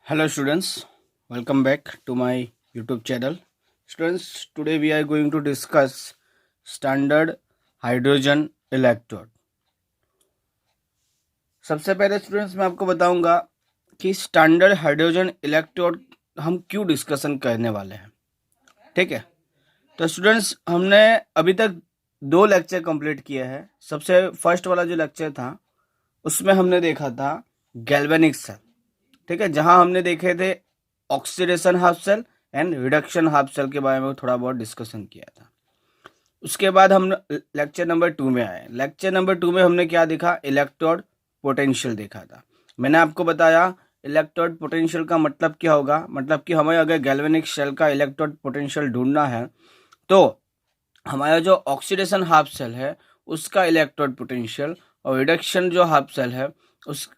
Hello students, welcome back to my YouTube channel. Students, today we are going to discuss standard hydrogen electrode. सबसे पहले students मैं आपको बताऊंगा कि standard hydrogen electrode हम क्यों डिस्कशन करने वाले हैं. ठीक है, तो स्टूडेंट्स हमने अभी तक 2 लेक्चर कंप्लीट किए हैं. सबसे फर्स्ट वाला जो लेक्चर था उसमें हमने देखा था गैल्वेनिक सेल. ठीक है, जहां हमने देखे थे oxidation half cell and reduction half cell के बारे में थोड़ा बहुत डिस्कशन किया था. उसके बाद हम लेक्चर नंबर 2 में आए. लेक्चर नंबर 2 में हमने क्या देखा? इलेक्ट्रोड पोटेंशियल देखा था. मैंने आपको बताया इलेक्ट्रोड पोटेंशियल का मतलब क्या होगा. मतलब कि हमें अगर गैल्वेनिक सेल का इलेक्ट्रोड पोटेंशियल ढूंढना है तो हमारा जो ऑक्सीडेशन हाफ सेल है उसका इलेक्ट्रोड पोटेंशियल और रिडक्शन जो हाफ सेल है उस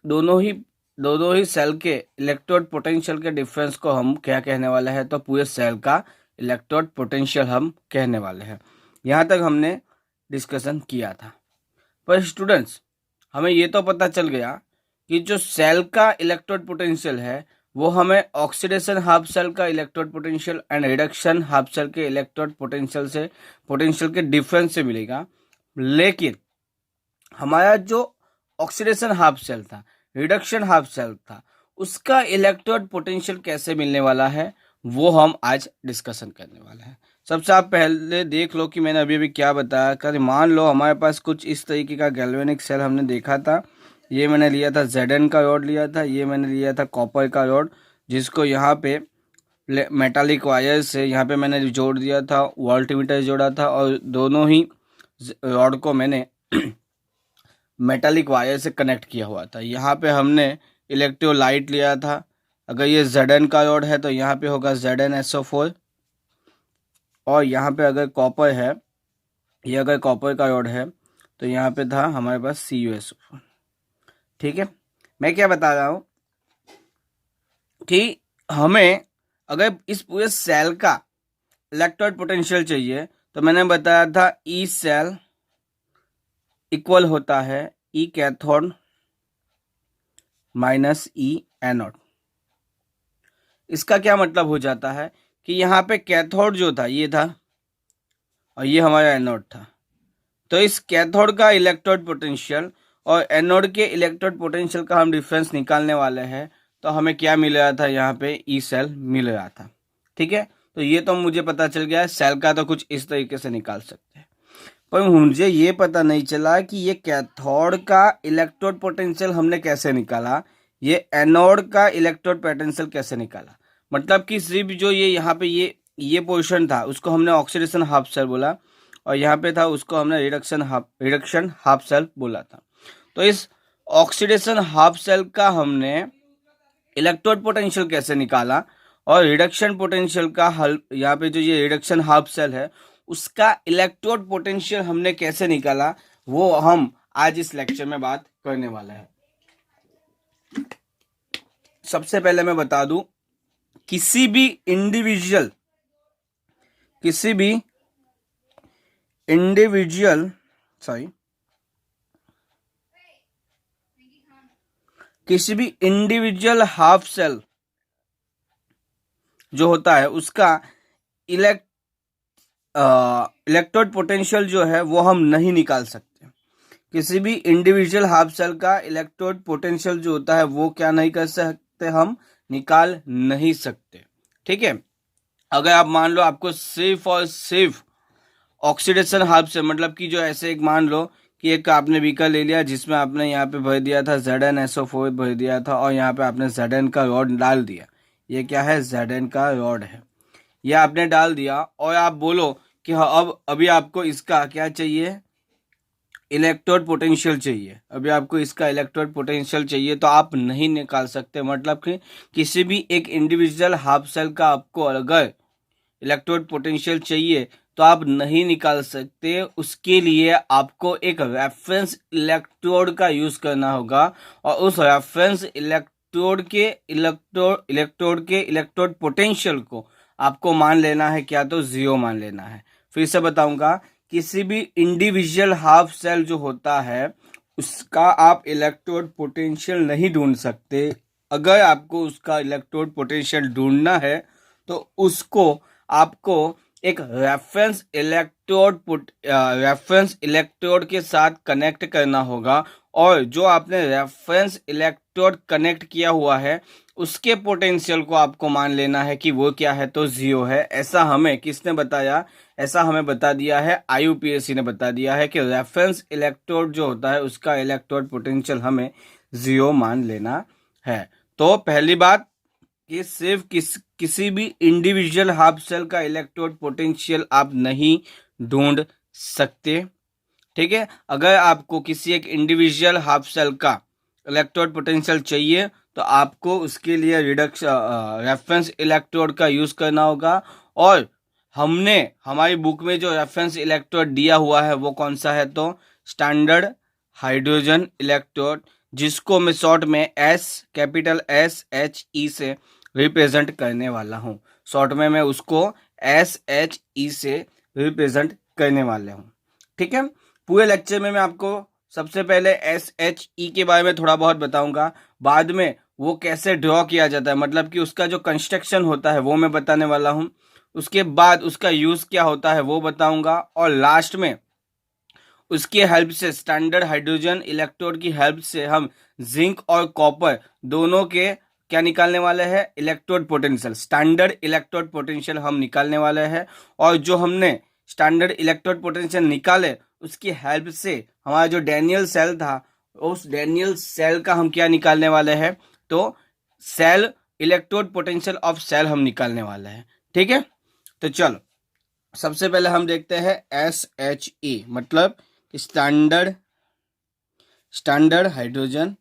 दोनों ही सेल के इलेक्ट्रोड पोटेंशियल के डिफरेंस को हम क्या कहने वाले हैं, तो पूरे सेल का इलेक्ट्रोड पोटेंशियल हम कहने वाले हैं. यहाँ तक हमने डिस्कशन किया था. पर स्टूडेंट्स हमें ये तो पता चल गया कि जो सेल का इलेक्ट्रोड पोटेंशियल है वो हमें ऑक्सीडेशन हाफ सेल का electrode potential and reduction half cell के इलेक्ट्रोड पोटेंशियल के डिफरेंस से मिलेगा. लेकिन हमारा जो ऑक्सीडेशन हाफ सेल था, रिडक्शन हाफ सेल था, उसका इलेक्ट्रोड पोटेंशियल कैसे मिलने वाला है वो हम आज डिस्कशन करने वाले हैं. सबसे आप पहले देख लो कि मैंने अभी क्या बताया. कर मान लो हमारे पास कुछ इस तरीके का गैल्वेनिक सेल हमने देखा था. ये मैंने लिया था Zn का रॉड लिया था, ये मैंने लिया था कॉपर का रॉड, जिसको यहाँ पे मेटालिक वायर से यहाँ पे मैंने जोड़ दिया था, वोल्टमीटर जोड़ा था और दोनों ही रॉड को मैंने मेटालिक वायर से कनेक्ट किया हुआ था. यहाँ पे हमने इलेक्ट्रोलाइट लिया था. अगर ये Zn का रॉड है तो यहाँ पे होगा ZnSO4 और यहाँ पे अगर कॉपर है, ये अगर कॉपर का रॉड है तो यहाँ पे था हमारे पास CuSO4. ठीक है, मैं क्या बता रहा हूँ कि हमें अगर इस पूरे सेल का इलेक्ट्रोड पोटेंशियल चाहिए तो मैंने बताया था ई सेल इक्वल होता है ई कैथोड माइनस ई एनोड. इसका क्या मतलब हो जाता है कि यहाँ पे कैथोड जो था ये था और ये हमारा एनोड था. तो इस कैथोड का इलेक्ट्रोड पोटेंशियल और एनोड के इलेक्ट्रोड पोटेंशियल का हम डिफरेंस निकालने वाले हैं. तो हमें क्या मिल रहा था? यहाँ पे ई सेल मिल रहा था. ठीक है, तो ये तो मुझे पता चल गया है सेल का तो कुछ इस तरीके से निकाल सकते हैं. पर मुझे ये पता नहीं चला कि ये कैथोड का इलेक्ट्रोड पोटेंशियल हमने कैसे निकाला, ये एनोड का इलेक्ट्रोड पोटेंशियल कैसे निकाला. मतलब कि सिर्फ जो ये यहाँ पे ये पोर्शन था उसको हमने ऑक्सीडेशन हाफ सेल बोला और यहाँ पे था उसको हमने रिडक्शन हाफ सेल बोला था. तो इस ऑक्सीडेशन हाफ सेल का हमने इलेक्ट्रोड पोटेंशियल कैसे निकाला और रिडक्शन पोटेंशियल का यहाँ पे जो ये रिडक्शन हाफ सेल है उसका इलेक्ट्रोड पोटेंशियल हमने कैसे निकाला वो हम आज इस लेक्चर में बात करने वाले हैं. सबसे पहले मैं बता दूं किसी भी इंडिविजुअल हाफ सेल जो होता है उसका इलेक्ट्रोड पोटेंशियल जो है वो हम नहीं निकाल सकते. किसी भी इंडिविजुअल हाफ सेल का इलेक्ट्रोड पोटेंशियल जो होता है वो क्या नहीं कर सकते, हम निकाल नहीं सकते. ठीक है, अगर आप मान लो आपको सिर्फ और सिर्फ ऑक्सीडेशन हाफ सेल मतलब कि जो ऐसे एक मान लो कि एक आपने बीकर ले लिया जिसमें आपने यहाँ पे भर दिया था ZnSO4 भर दिया था और यहाँ पे आपने Zn का रॉड डाल दिया. ये क्या है? Zn का रॉड है. ये आपने डाल दिया और आप बोलो कि अब अभी आपको इसका क्या चाहिए? इलेक्ट्रोड पोटेंशियल चाहिए. अभी आपको इसका इलेक्ट्रोड पोटेंशियल चाहिए तो आप नहीं निकाल सकते. मतलब कि किसी भी एक इंडिविजुअल हाफ सेल का आपको अगर इलेक्ट्रोड पोटेंशियल चाहिए तो आप नहीं निकाल सकते. उसके लिए आपको एक रेफरेंस इलेक्ट्रोड का यूज करना होगा और उस रेफरेंस इलेक्ट्रोड के इलेक्ट्रोड पोटेंशियल को आपको मान लेना है, क्या तो 0 मान लेना है. फिर से बताऊंगा, किसी भी इंडिविजुअल हाफ सेल जो होता है उसका आप इलेक्ट्रोड पोटेंशियल नहीं ढूंढ सकते अगर आपको उसका इलेक्ट्रोड पोटेंशियल ढूंढना है तो उसको आपको एक रेफरेंस इलेक्ट्रोड के साथ कनेक्ट करना होगा, और जो आपने रेफरेंस इलेक्ट्रोड कनेक्ट किया हुआ है उसके पोटेंशियल को आपको मान लेना है कि वो क्या है, तो 0 है। ऐसा हमें किसने बताया? ऐसा हमें बता दिया है, IUPAC ने बता दिया है कि रेफरेंस इलेक्ट्रोड जो होता है उसका इलेक्ट्रोड पोटेंशियल हमें 0 मान लेना है। तो पहली बात कि सिर्फ किसी भी इंडिविजुअल हाफ सेल का इलेक्ट्रोड पोटेंशियल आप नहीं ढूंढ सकते, ठीक है। अगर आपको किसी एक इंडिविजुअल हाफ सेल का इलेक्ट्रोड पोटेंशियल चाहिए तो आपको उसके लिए रेफरेंस इलेक्ट्रोड का यूज करना होगा, और हमने हमारी बुक में जो रेफरेंस इलेक्ट्रोड दिया हुआ है वो कौन सा है, तो स्टैंडर्ड हाइड्रोजन इलेक्ट्रोड, जिसको मैं शॉर्ट में कैपिटल SHE से रिप्रेजेंट करने वाला हूँ। शॉर्ट में मैं उसको SHE से रिप्रेजेंट करने वाले हूँ, ठीक है। पूरे लेक्चर में मैं आपको सबसे पहले SHE के बारे में थोड़ा बहुत बताऊंगा, बाद में वो कैसे ड्रॉ किया जाता है, मतलब कि उसका जो कंस्ट्रक्शन होता है वो मैं बताने वाला हूँ। उसके बाद उसका यूज क्या होता है वो बताऊंगा, और लास्ट में उसकी हेल्प से, स्टैंडर्ड हाइड्रोजन इलेक्ट्रोड की हेल्प से हम जिंक और कॉपर दोनों के क्या निकालने वाले हैं, electrode potential, standard electrode potential हम निकालने वाले हैं। और जो हमने स्टैंडर्ड इलेक्ट्रोड पोटेंशियल निकाले उसकी हेल्प से हमारा जो डैनियल सेल था, उस डैनियल सेल का हम क्या निकालने वाले हैं, तो cell electrode potential of cell हम निकालने वाले हैं, ठीक है। तो चलो सबसे पहले हम देखते हैं SHE मतलब स्टैंडर्ड हाइड्रोजन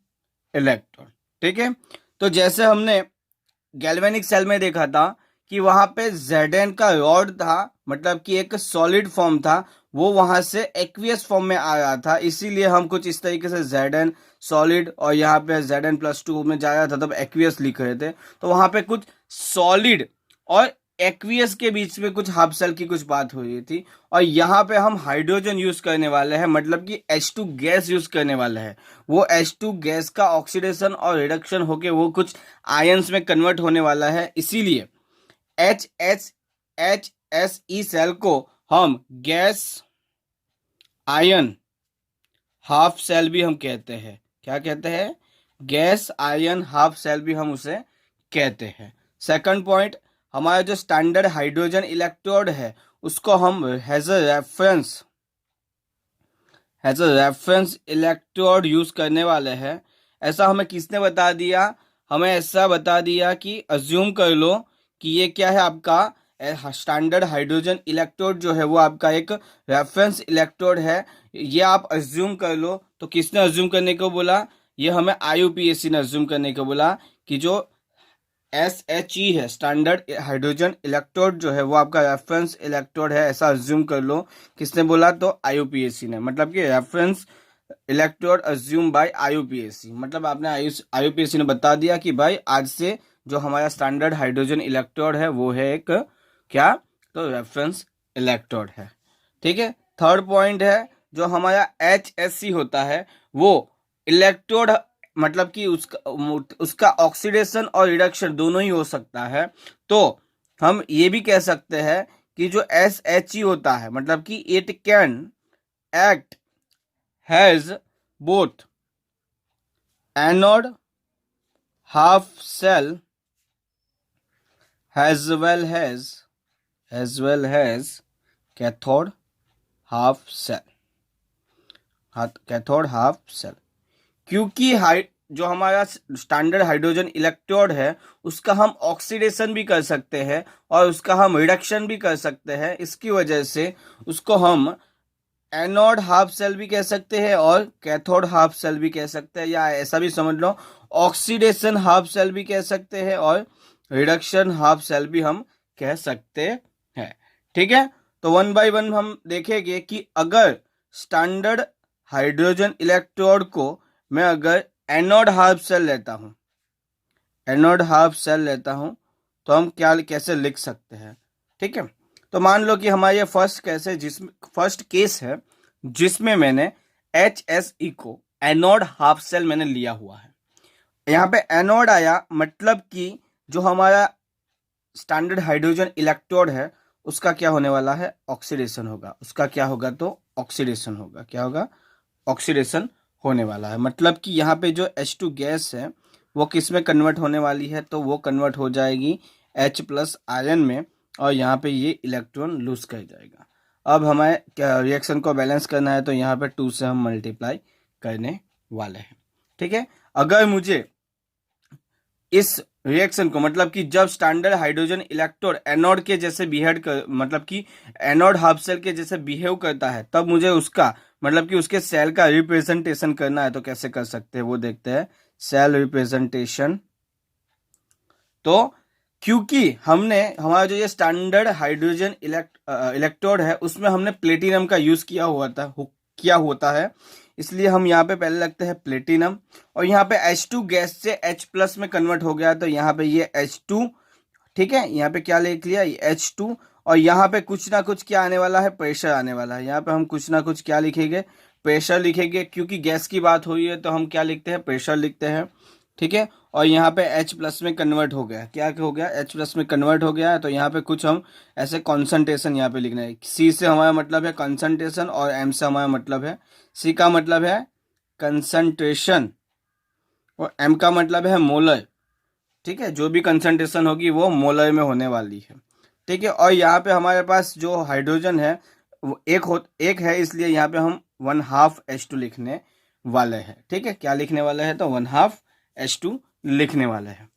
इलेक्ट्रोड, ठीक है। तो जैसे हमने गैल्वेनिक सेल में देखा था कि वहां पे Zn का रॉड था, मतलब कि एक सॉलिड फॉर्म था, वो वहां से एक्वियस फॉर्म में आ रहा था, इसीलिए हम कुछ इस तरीके से Zn सॉलिड और यहाँ पे Zn+2 में जा रहा था तब एक्वियस लिख रहे थे। तो वहां पे कुछ सॉलिड और एक्वियस के बीच में कुछ हाफ सेल की कुछ बात हो रही थी, और यहाँ पे हम हाइड्रोजन यूज करने वाले हैं, मतलब कि H2 गैस यूज करने वाले हैं। वो H2 गैस का ऑक्सीडेशन और रिडक्शन होके वो कुछ आयंस में कन्वर्ट होने वाला है, इसीलिए HSE सेल को हम गैस आयन हाफ सेल भी हम कहते हैं। क्या कहते हैं? गैस आयन हाफ सेल भी हम उसे कहते हैं। सेकंड पॉइंट, हमारा जो स्टैंडर्ड हाइड्रोजन इलेक्ट्रोड है उसको हम has a reference electrode use करने वाले हैं। ऐसा हमें किसने बता दिया? हमें ऐसा बता दिया कि अज्यूम कर लो कि ये क्या है, आपका स्टैंडर्ड हाइड्रोजन इलेक्ट्रोड जो है वो आपका एक रेफरेंस इलेक्ट्रोड है, ये आप अज्यूम कर लो। तो किसने अज्यूम करने को बोला? ये हमें IUPAC ने अज्यूम करने को बोला कि जो SHE है, स्टैंडर्ड हाइड्रोजन इलेक्ट्रोड जो है वो आपका रेफरेंस इलेक्ट्रोड है, ऐसा अज्यूम कर लो। किसने बोला? तो IUPAC ने, मतलब कि reference electrode assume by IUPAC, मतलब आपने IUPAC ने बता दिया कि भाई आज से जो हमारा स्टैंडर्ड हाइड्रोजन इलेक्ट्रोड है वो है एक क्या, तो रेफरेंस इलेक्ट्रोड है, ठीक है। थर्ड पॉइंट है, जो हमारा HSC होता है वो इलेक्ट्रोड, मतलब कि उसका ऑक्सीडेशन और रिडक्शन दोनों ही हो सकता है। तो हम ये भी कह सकते हैं कि जो SHE होता है, मतलब कि it can act has both anode half cell as well as cathode half cell. क्योंकि जो हमारा स्टैंडर्ड हाइड्रोजन इलेक्ट्रोड है उसका हम ऑक्सीडेशन भी कर सकते हैं और उसका हम रिडक्शन भी कर सकते हैं, इसकी वजह से उसको हम एनोड हाफ सेल भी कह सकते हैं और कैथोड हाफ सेल भी कह सकते हैं, या ऐसा भी समझ लो ऑक्सीडेशन हाफ सेल भी कह सकते हैं और रिडक्शन हाफ सेल भी हम कह सकते हैं, ठीक है। तो वन बाय वन हम देखेंगे कि अगर स्टैंडर्ड हाइड्रोजन इलेक्ट्रोड को मैं अगर एनोड हाफ सेल लेता हूं तो हम कैसे लिख सकते हैं, ठीक है। तो मान लो कि हमारा ये फर्स्ट केस है जिसमें मैंने HSE को एनोड हाफ सेल मैंने लिया हुआ है। यहाँ पे एनोड आया, मतलब कि जो हमारा स्टैंडर्ड हाइड्रोजन इलेक्ट्रोड है उसका क्या होने वाला है, ऑक्सीडेशन होगा। उसका क्या होगा, तो ऑक्सीडेशन होगा। क्या होगा, ऑक्सीडेशन होने वाला है। मतलब कि यहाँ पे जो H2 गैस है वो किस में कन्वर्ट होने वाली है, तो वो कन्वर्ट हो जाएगी H+ आयन में, और यहाँ पे ये इलेक्ट्रॉन लूज कर जाएगा। अब हमें क्या रिएक्शन को बैलेंस करना है, तो यहाँ पे 2 से हम मल्टीप्लाई करने वाले हैं। ठीक है। अगर मुझे इस रिएक्शन को, मतलब कि जब स्टैंडर्ड हाइड्रोजन इलेक्ट्रोड एनोड के जैसे बिहेव कर, मतलब कि एनोड हाफ सेल के जैसे बिहेव करता है, तब मुझे उसका, मतलब कि उसके सेल का रिप्रेजेंटेशन करना है, तो कैसे कर सकते हैं वो देखते हैं। Cell representation. तो क्योंकि हमने हमारा जो ये स्टैंडर्ड हाइड्रोजन इलेक्ट्रोड है उसमें हमने प्लेटिनम का यूज किया होता है, इसलिए हम यहाँ पे पहले लगते हैं प्लेटिनम, और यहाँ पे H2 गैस से H+ में कन्वर्ट हो गया, तो यहाँ पे ये H2, ठीक है, यहाँ पे क्या लिख लिया, ये H2, और यहाँ पे कुछ ना कुछ क्या आने वाला है, प्रेशर आने वाला है। यहाँ पे हम कुछ ना कुछ क्या लिखेंगे, प्रेशर लिखेंगे, क्योंकि गैस की बात हुई है तो हम क्या लिखते हैं, प्रेशर लिखते हैं। ठीक है। और यहाँ पे H+ में कन्वर्ट हो गया, क्या हो गया, H+ में कन्वर्ट हो गया है, तो यहाँ पे कुछ हम ऐसे कॉन्सेंट्रेशन यहाँ पे लिखना है। C से हमारा मतलब है कॉन्सेंट्रेशन, और M से हमारा मतलब है, C का मतलब है कंसंट्रेशन, और M का मतलब है मोलर। ठीक है, जो भी कंसंट्रेशन होगी वो मोलर में होने वाली है। ठीक है। और यहाँ पे हमारे पास जो हाइड्रोजन है वो एक है, इसलिए यहाँ पे हम 1/2 H2 लिखने वाले हैं। ठीक है, क्या लिखने वाले हैं, तो 1/2 H2 लिखने वाले हैं।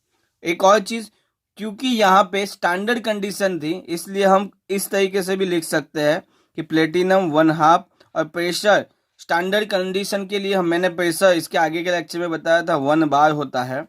एक और चीज, क्योंकि यहाँ पे स्टैंडर्ड कंडीशन थी, इसलिए हम इस तरीके से भी लिख सकते हैं कि प्लेटिनम 1/2, और प्रेशर स्टैंडर्ड कंडीशन के लिए मैंने प्रेशर इसके आगे के लेक्चर में बताया था 1 बार होता है,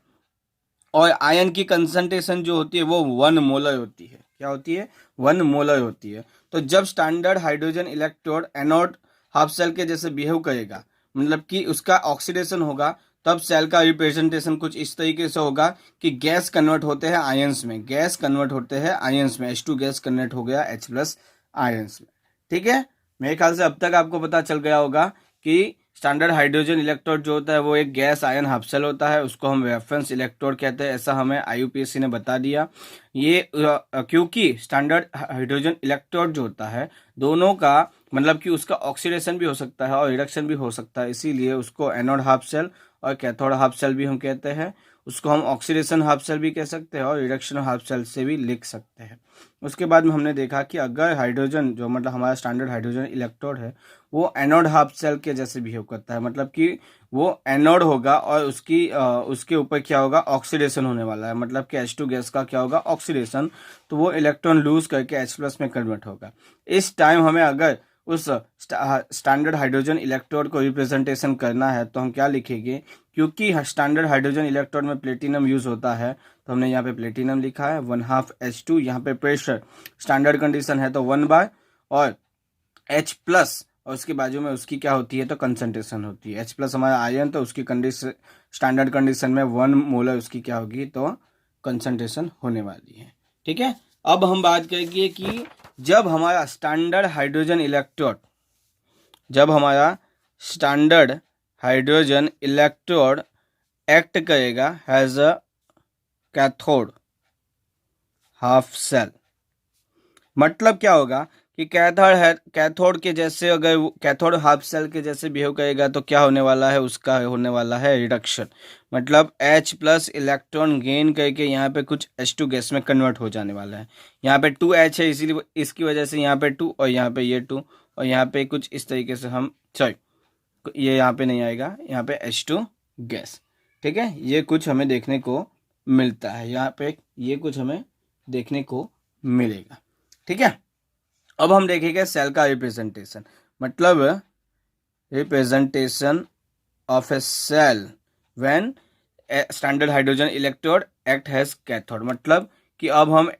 और आयन की कंसंट्रेशन जो होती है वो 1 मोलर होती है। क्या होती है, 1 मोलर होती है। तो जब standard hydrogen electrode anode half cell के जैसे बिहेव करेगा, मतलब कि उसका ऑक्सीडेशन होगा, तब सेल का रिप्रेजेंटेशन कुछ इस तरीके से होगा कि गैस कन्वर्ट होते हैं आयंस में, गैस कन्वर्ट होते हैं आयंस में, H2 गैस कन्वर्ट हो गया H+ आयंस में। ठीक है, मेरे ख्याल से अब तक आपको पता चल गया होगा कि स्टैंडर्ड हाइड्रोजन इलेक्ट्रोड जो होता है वो एक गैस आयन हाफ सेल होता है, उसको हम रेफरेंस इलेक्ट्रोड कहते हैं, ऐसा हमें IUPAC ने बता दिया। ये क्योंकि स्टैंडर्ड हाइड्रोजन इलेक्ट्रोड जो होता है दोनों का, मतलब कि उसका ऑक्सीडेशन भी हो सकता है और रिडक्शन भी हो सकता है, इसीलिए उसको एनोड हाफ सेल और कैथोड हाफ सेल भी हम कहते हैं। उसको हम ऑक्सीडेशन हाफ सेल भी कह सकते हैं और रिडक्शन हाफ सेल से भी लिख सकते हैं। उसके बाद में हमने देखा कि अगर हाइड्रोजन जो, मतलब हमारा स्टैंडर्ड हाइड्रोजन इलेक्ट्रोड है वो एनोड हाफ सेल के जैसे बिहेव करता है, मतलब कि वो एनोड होगा और उसके ऊपर क्या होगा, ऑक्सीडेशन होने वाला है, मतलब कि H2 गैस का क्या होगा, ऑक्सीडेशन, तो वो इलेक्ट्रॉन लूज करके H+ में कन्वर्ट होगा। इस टाइम हमें अगर उस स्टैंडर्ड हाइड्रोजन इलेक्ट्रोड को रिप्रेजेंटेशन करना है तो हम क्या लिखेंगे, क्योंकि स्टैंडर्ड हाइड्रोजन इलेक्ट्रोड में प्लेटिनम यूज होता है, तो हमने यहाँ पे प्लेटिनम लिखा है 1/2 H2। यहाँ पे प्रेशर स्टैंडर्ड कंडीशन है तो 1 बार, और H+ और उसके बाजू में उसकी क्या होती है, तो कंसंट्रेशन होती है। H+ हमारा आयन, तो उसकी कंडीशन स्टैंडर्ड कंडीशन में 1 मोलर उसकी क्या होगी, तो कंसंट्रेशन होने वाली है। ठीक है। अब हम बात करेंगे कि जब हमारा स्टैंडर्ड हाइड्रोजन इलेक्ट्रोड एक्ट करेगा as a cathode half cell, मतलब क्या होगा कि कैथोड के जैसे, अगर कैथोड हाफ सेल के जैसे बिहेव करेगा तो क्या होने वाला है, उसका होने वाला है रिडक्शन, मतलब H+ इलेक्ट्रॉन गेन करके यहाँ पे कुछ H2 गैस में कन्वर्ट हो जाने वाला है। यहाँ पे 2H है, इसीलिए इसकी वजह से यहाँ पे 2, और यहाँ पे ये 2, और यहाँ पे कुछ इस तरीके से हम, सॉरी ये यहाँ पे नहीं आएगा, यहाँ पे H2 गैस। ठीक है, ये कुछ हमें देखने को मिलता है, यहाँ पे ये कुछ हमें देखने को मिलेगा। ठीक है। अब हम देखेंगे सेल का रिप्रेजेंटेशन, मतलब representation of a cell when standard hydrogen electrode act as cathode, मतलब कि अब हम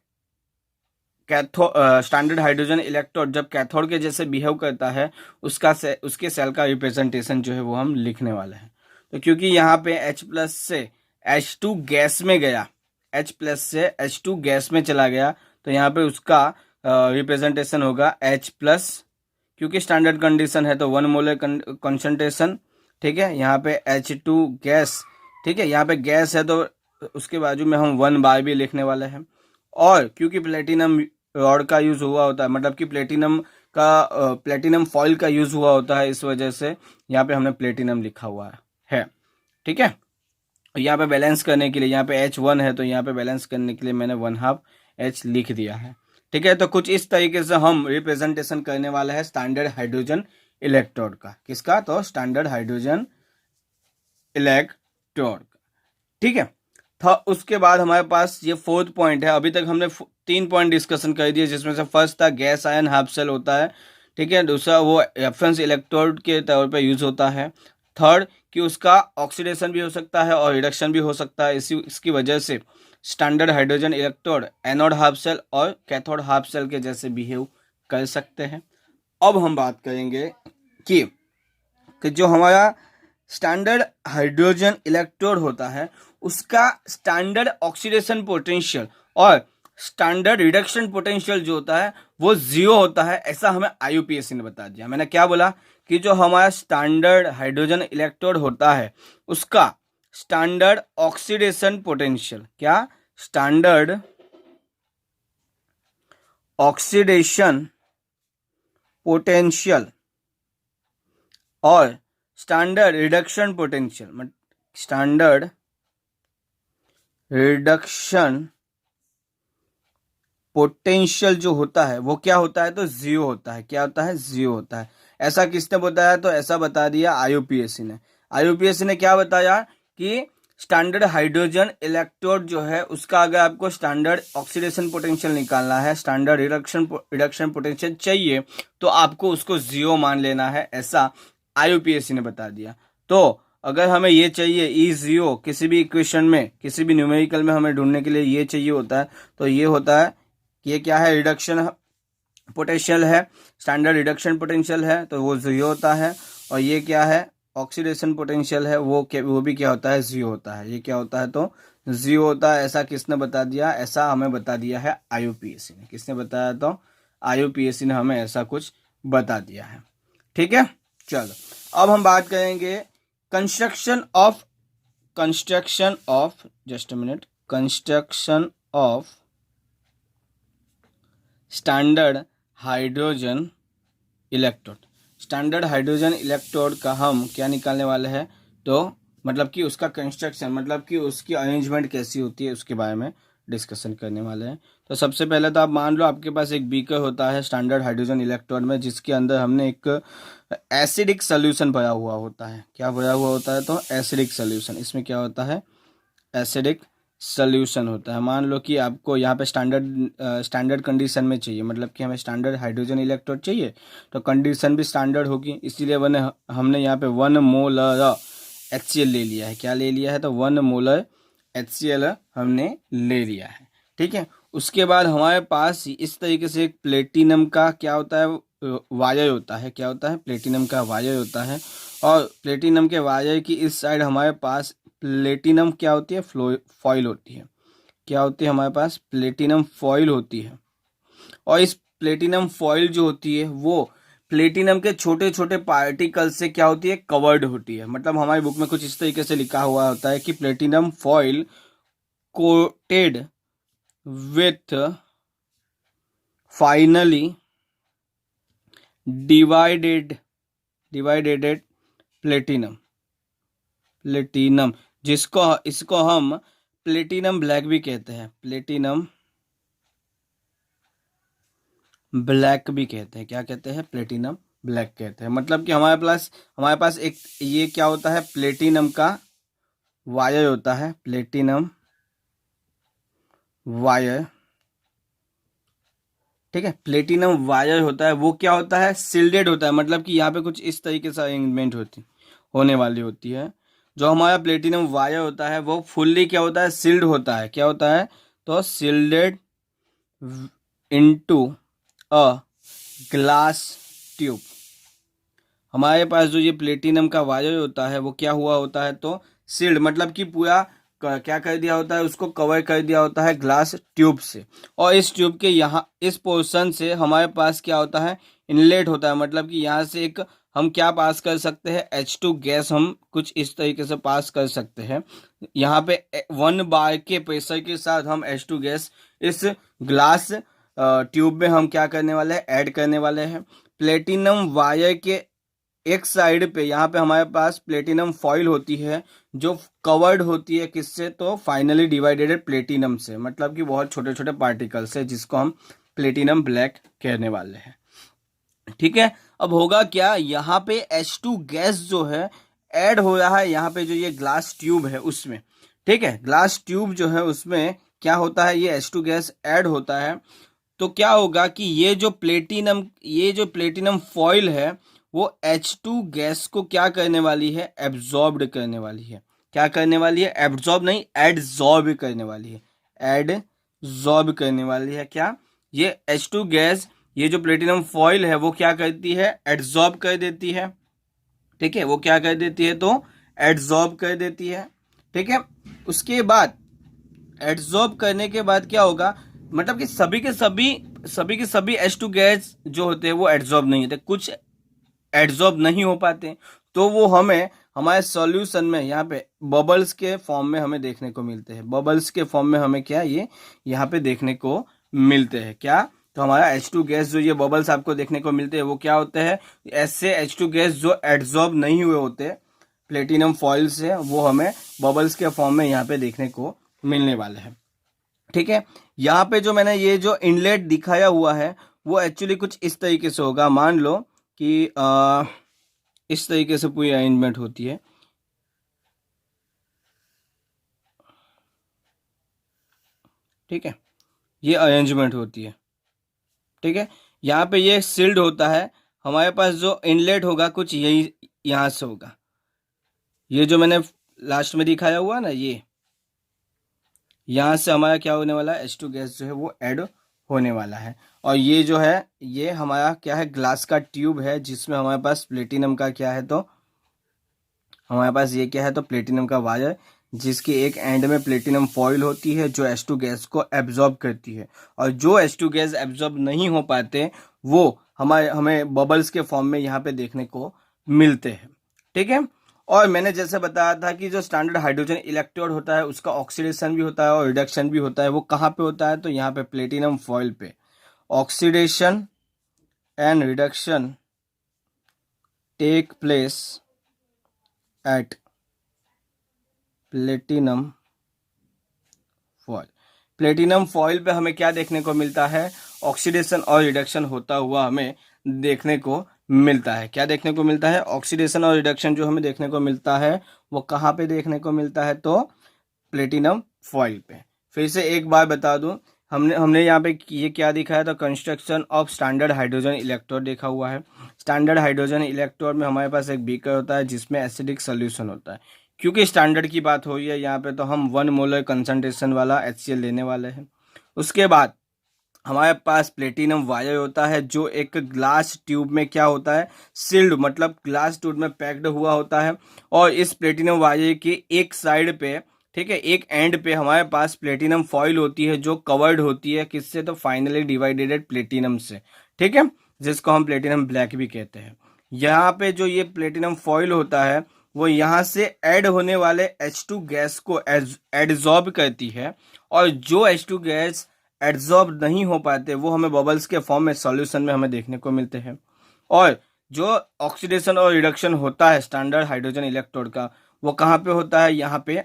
स्टैंडर्ड हाइड्रोजन इलेक्ट्रोड जब कैथोड के जैसे बिहेव करता है उसके सेल का रिप्रेजेंटेशन जो है वो हम लिखने वाले हैं। तो क्योंकि यहाँ पे H+ से H2 गैस में गया, H+ से H2 गैस में चला गया, तो यहाँ पे उसका रिप्रेजेंटेशन होगा H+, क्योंकि स्टैंडर्ड कंडीशन है तो 1 मोलर कंसंट्रेशन। ठीक है, यहाँ पे H2 गैस ठीक है, यहाँ पे गैस है तो उसके बाजू में हम 1 बार भी लिखने वाले हैं। और क्योंकि प्लेटिनम रॉड का यूज हुआ होता है, मतलब कि प्लेटिनम फॉइल का यूज हुआ होता है, इस वजह से यहाँ पे हमने प्लेटिनम लिखा हुआ है। ठीक है, यहाँ पे बैलेंस करने के लिए, यहाँ पे H1 है तो यहाँ पे बैलेंस करने के लिए मैंने 1/2 H लिख दिया है। ठीक है, तो कुछ इस तरीके से हम रिप्रेजेंटेशन करने वाला है स्टैंडर्ड हाइड्रोजन इलेक्ट्रोड का। किसका? तो स्टैंडर्ड हाइड्रोजन इलेक्ट्रोड का। ठीक है, था उसके बाद हमारे पास ये 4th पॉइंट है। अभी तक हमने 3 पॉइंट डिस्कशन कर दिए, जिसमें से फर्स्ट था गैस आयन हाफ शेल होता है। ठीक है, दूसरा वो रेफरेंस इलेक्ट्रोड के तौर पे यूज होता है। थर्ड कि उसका ऑक्सीडेशन भी हो सकता है और रिडक्शन भी हो सकता है, इसकी वजह से standard hydrogen electrode anode half cell और कैथोड हाफ शेल के जैसे बिहेव कर सकते हैं। अब हम बात करेंगे कि जो हमारा स्टैंडर्ड हाइड्रोजन इलेक्ट्रोड होता है उसका स्टैंडर्ड ऑक्सीडेशन पोटेंशियल और स्टैंडर्ड रिडक्शन पोटेंशियल जो होता है वो 0 होता है, ऐसा हमें IUPAC ने बता दिया। मैंने क्या बोला कि जो हमारा स्टैंडर्ड हाइड्रोजन इलेक्ट्रोड होता है उसका स्टैंडर्ड ऑक्सीडेशन पोटेंशियल, क्या? स्टैंडर्ड ऑक्सीडेशन पोटेंशियल और standard reduction potential, standard reduction potential जो होता है वो क्या होता है? तो 0 होता है। क्या होता है? 0 होता है। ऐसा किसने बताया? तो ऐसा बता दिया IUPAC ने। IUPAC ने क्या बताया कि स्टैंडर्ड हाइड्रोजन इलेक्ट्रोड जो है उसका अगर आपको स्टैंडर्ड ऑक्सीडेशन पोटेंशियल निकालना है, स्टैंडर्ड रिडक्शन पोटेंशियल चाहिए, तो आपको उसको 0 मान लेना है, ऐसा IUPAC ने बता दिया। तो अगर हमें ये चाहिए E0 किसी भी इक्वेशन में, किसी भी न्यूमेरिकल में हमें ढूंढने के लिए ये चाहिए होता है, तो ये होता है कि ये क्या है? रिडक्शन पोटेंशियल है, स्टैंडर्ड रिडक्शन पोटेंशियल है तो वो 0 होता है। और ये क्या है? ऑक्सीडेशन पोटेंशियल है, वो भी क्या होता है? 0 होता है। ये क्या होता है? तो 0 होता है। ऐसा किसने बता दिया? ऐसा हमें बता दिया है IUPAC ने। किसने बताया? तो IUPAC ने हमें ऐसा कुछ बता दिया है। ठीक है, चलो अब हम बात करेंगे construction of standard hydrogen electrode. Standard hydrogen electrode का हम क्या निकालने वाले हैं? तो मतलब कि उसका कंस्ट्रक्शन, मतलब कि उसकी अरेंजमेंट कैसी होती है उसके बारे में डिस्कशन करने वाले हैं। तो सबसे पहले तो आप मान लो आपके पास एक बीकर होता है स्टैंडर्ड हाइड्रोजन इलेक्ट्रोड में, जिसके अंदर हमने एक एसिडिक सोल्यूशन भरा हुआ होता है। क्या भरा हुआ होता है? तो एसिडिक सोल्यूशन। इसमें क्या होता है? एसिडिक सोल्यूशन होता है। मान लो कि आपको यहाँ पे स्टैंडर्ड कंडीशन में चाहिए, मतलब कि हमें स्टैंडर्ड हाइड्रोजन इलेक्ट्रोड चाहिए, तो कंडीशन भी स्टैंडर्ड होगी, इसलिए हमने यहाँ पे 1 मोलर HCl ले लिया है। क्या ले लिया है? तो 1 मोलर HCl हमने ले लिया है। ठीक है, उसके बाद हमारे पास इस तरीके से एक प्लेटिनम का क्या होता है? वायर होता है। क्या होता है? प्लेटिनम का वायर होता है। और प्लेटिनम के वायर की इस साइड हमारे पास प्लेटिनम क्या होती है? फॉइल होती है। क्या होती है? हमारे पास प्लेटिनम फॉइल होती है। और इस प्लेटिनम फॉइल जो होती है वो प्लेटिनम के छोटे छोटे पार्टिकल से क्या होती है? कवर्ड होती है। मतलब हमारी बुक में कुछ इस तरीके से लिखा हुआ होता है कि platinum foil coated with finally divided platinum, इसको हम प्लेटिनम ब्लैक भी कहते हैं। प्लेटिनम ब्लैक भी कहते हैं। क्या कहते हैं? प्लेटिनम ब्लैक कहते हैं। मतलब कि हमारे पास एक ये क्या होता है? प्लेटिनम का वायर होता है। प्लेटिनम वायर, ठीक है, प्लेटिनम वायर होता है। वो क्या होता है? सील्डेड होता है। मतलब कि यहाँ पे कुछ इस तरीके से अरेंजमेंट होने वाली होती है। जो हमारा प्लेटिनम वायर होता है वो फुल्ली क्या होता है? सील्ड होता है। क्या होता है? तो shielded into a glass tube. हमारे पास जो ये प्लेटिनम का वायर होता है वो क्या हुआ होता है? तो सील्ड, मतलब कि पूरा क्या कर दिया होता है? उसको कवर कर दिया होता है ग्लास ट्यूब से। और इस ट्यूब के यहाँ इस पोर्शन से हमारे पास क्या होता है? इनलेट होता है। मतलब कि यहाँ से एक हम क्या पास कर सकते हैं? H2 गैस हम कुछ इस तरीके से पास कर सकते हैं, यहाँ पे 1 बार के प्रेशर के साथ हम H2 गैस इस ग्लास ट्यूब में हम क्या करने वाले हैं, ऐड करने वाले हैं। प्लेटिनम वायर के एक साइड पे यहाँ पे हमारे पास प्लेटिनम फॉइल होती है जो कवर्ड होती है किससे, तो फाइनली डिवाइडेड प्लेटिनम से, मतलब कि बहुत छोटे छोटे पार्टिकल से, जिसको हम प्लेटिनम ब्लैक कहने वाले हैं। ठीक है, अब होगा क्या, यहाँ पे H2 गैस जो है ऐड हो रहा है यहाँ पे जो ये ग्लास ट्यूब है उसमें। ठीक है, ग्लास ट्यूब जो है उसमें क्या होता है, ये H2 गैस ऐड होता है। तो क्या होगा कि ये जो प्लेटिनम फॉइल है वो H2 गैस को क्या करने वाली है, एब्जॉर्ब करने वाली है। क्या करने वाली है, एब्जॉर्ब नहीं, एडजॉर्ब करने वाली है। एडजॉर्ब करने वाली है क्या, ये H2 गैस, ये जो प्लेटिनम फॉइल है वो क्या करती है, एडजॉर्ब कर देती है। ठीक है, वो क्या कर देती है, तो एडजॉर्ब कर देती है। ठीक है, उसके बाद एडजॉर्ब करने के बाद क्या होगा, मतलब कि सभी के सभी H2 गैस जो होते हैं वो एडजॉर्ब नहीं होते, कुछ एडजॉर्ब नहीं हो पाते, तो वो हमें हमारे सॉल्यूशन में यहाँ पे बबल्स के फॉर्म में हमें देखने को मिलते हैं। बबल्स के फॉर्म में हमें क्या, ये यहाँ पे देखने को मिलते हैं क्या, तो हमारा H2 गैस जो ये बबल्स आपको देखने को मिलते हैं वो क्या होते हैं, ऐसे H2 गैस जो एडजॉर्ब नहीं हुए होते प्लेटिनम फॉइल से, वो हमें बबल्स के फॉर्म में यहाँ पे देखने को मिलने वाले हैं। ठीक है, यहाँ पे जो मैंने ये जो इनलेट दिखाया हुआ है वो एक्चुअली कुछ इस तरीके से होगा। मान लो कि इस तरीके से पूरी अरेंजमेंट होती है। ठीक है, ये अरेंजमेंट होती है। ठीक है, यहाँ पे ये सील्ड होता है, हमारे पास जो इनलेट होगा कुछ यही यहाँ से होगा, ये जो मैंने लास्ट में दिखाया हुआ ना, ये यहाँ से हमारा क्या होने वाला है, H2 गैस जो है वो ऐड होने वाला है। और ये जो है ये हमारा क्या है, ग्लास का ट्यूब है जिसमें हमारे पास प्लेटिनम का क्या है, तो हमारे पास ये क्या है, तो प्लेटिनम का वायर, जिसकी एक एंड में प्लेटिनम फॉइल होती है जो H2 गैस को एब्जॉर्ब करती है। और जो H2 गैस एब्जॉर्ब नहीं हो पाते वो हमें बबल्स के फॉर्म में यहाँ पे देखने को मिलते हैं। ठीक है, और मैंने जैसे बताया था कि जो स्टैंडर्ड हाइड्रोजन इलेक्ट्रोड होता है उसका ऑक्सीडेशन भी होता है और रिडक्शन भी होता है। वो कहाँ पे होता है, तो यहाँ पे प्लेटिनम फॉइल पे। Oxidation and reduction take place at platinum foil. Platinum foil पे हमें क्या देखने को मिलता है, ऑक्सीडेशन और रिडक्शन होता हुआ हमें देखने को मिलता है। क्या देखने को मिलता है, ऑक्सीडेशन और रिडक्शन जो हमें देखने को मिलता है वो कहाँ पे देखने को मिलता है, तो प्लेटिनम फॉइल पे। फिर से एक बार बता दूं, हमने यहाँ पे ये क्या दिखाया था, construction of standard hydrogen electrode देखा हुआ है। स्टैंडर्ड हाइड्रोजन इलेक्ट्रोड में हमारे पास एक बीकर होता है जिसमें एसिडिक सोल्यूशन होता है। क्योंकि स्टैंडर्ड की बात हो रही है यहाँ पे, तो हम 1 मोलर कंसंट्रेशन वाला HCl लेने वाले हैं। उसके बाद हमारे पास प्लेटिनम वायर होता है जो एक ग्लास ट्यूब में क्या होता है, सील्ड, मतलब ग्लास ट्यूब में पैक्ड हुआ होता है। और इस प्लेटिनम वायर की एक साइड पे, ठीक है, एक एंड पे हमारे पास प्लेटिनम फॉइल होती है जो कवर्ड होती है किससे, तो फाइनली डिवाइडेड प्लेटिनम से। ठीक है, जिसको हम प्लेटिनम ब्लैक भी कहते हैं। यहाँ पे जो ये प्लेटिनम फॉइल होता है वो यहाँ से ऐड होने वाले H2 गैस को एडजॉर्ब करती है। और जो H2 गैस एडजॉर्ब नहीं हो पाते वो हमें बबल्स के फॉर्म में सॉल्यूशन में हमें देखने को मिलते हैं। और जो ऑक्सीडेशन और रिडक्शन होता है स्टैंडर्ड हाइड्रोजन इलेक्ट्रोड का, वो कहाँ पे होता है, यहाँ पे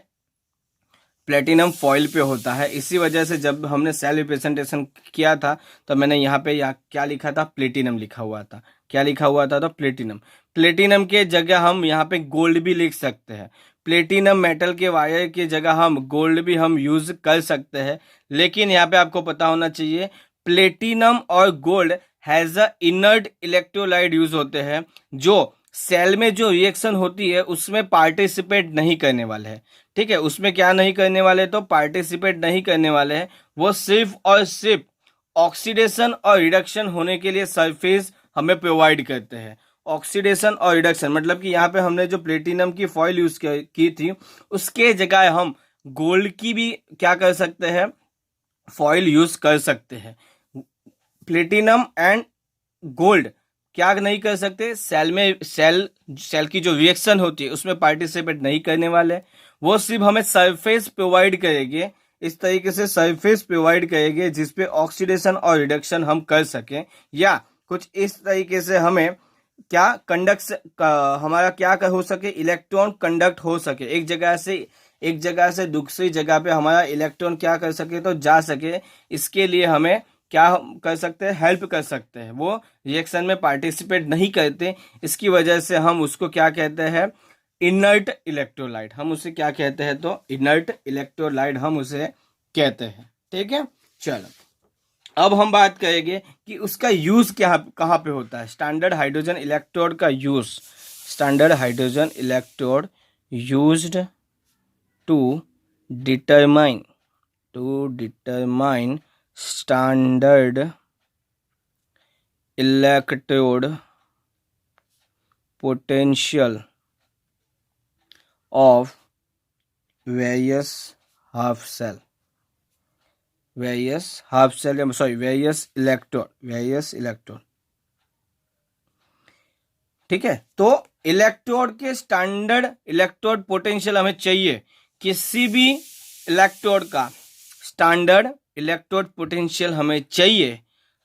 प्लेटिनम फॉइल पे होता है। इसी वजह से जब हमने सेल रिप्रेजेंटेशन किया था तो मैंने यहाँ पे क्या लिखा था, प्लेटिनम लिखा हुआ था। क्या लिखा हुआ था, तो प्लेटिनम। प्लेटिनम के जगह हम यहाँ पे गोल्ड भी लिख सकते हैं। प्लेटिनम मेटल के वायर की जगह हम गोल्ड भी हम यूज कर सकते हैं। लेकिन यहाँ पे आपको पता होना चाहिए प्लेटिनम और gold has a inert electrolyte use होते हैं जो सेल में जो रिएक्शन होती है उसमें पार्टिसिपेट नहीं करने वाले हैं। ठीक है, उसमें क्या नहीं करने वाले, तो पार्टिसिपेट नहीं करने वाले हैं। वो सिर्फ और सिर्फ ऑक्सीडेशन और रिडक्शन होने के लिए सरफेस हमें प्रोवाइड करते हैं। ऑक्सीडेशन और रिडक्शन मतलब कि यहाँ पे हमने जो प्लेटिनम की फॉइल यूज की थी उसके जगह हम गोल्ड की भी क्या कर सकते हैं, फॉइल यूज कर सकते हैं। प्लेटिनम एंड गोल्ड क्या नहीं कर सकते, सेल की जो रिएक्शन होती है उसमें पार्टिसिपेट नहीं करने वाले। वो सिर्फ हमें सरफेस प्रोवाइड करेगी, इस तरीके से सरफेस प्रोवाइड करेगी जिसपे ऑक्सीडेशन और रिडक्शन हम कर सकें, या कुछ इस तरीके से हमें क्या हमारा क्या हो सके, इलेक्ट्रॉन कंडक्ट हो सके, एक जगह से दूसरी जगह पे हमारा इलेक्ट्रॉन क्या कर सके, तो जा सके। इसके लिए हमें क्या कर सकते हैं, हेल्प कर सकते हैं। वो रिएक्शन में पार्टिसिपेट नहीं करते, इसकी वजह से हम उसको क्या कहते हैं, इनर्ट इलेक्ट्रोलाइट। हम उसे क्या कहते हैं, तो इनर्ट इलेक्ट्रोलाइट हम उसे कहते हैं। ठीक है, चलो अब हम बात करेंगे कि उसका यूज क्या कहाँ पे होता है। स्टैंडर्ड हाइड्रोजन इलेक्ट्रोड का use, standard hydrogen electrode used to determine standard electrode potential of various half cell various electrode. ठीक है, तो इलेक्ट्रोड के स्टैंडर्ड इलेक्ट्रोड पोटेंशियल हमें चाहिए। किसी भी इलेक्ट्रोड का स्टैंडर्ड इलेक्ट्रोड पोटेंशियल हमें चाहिए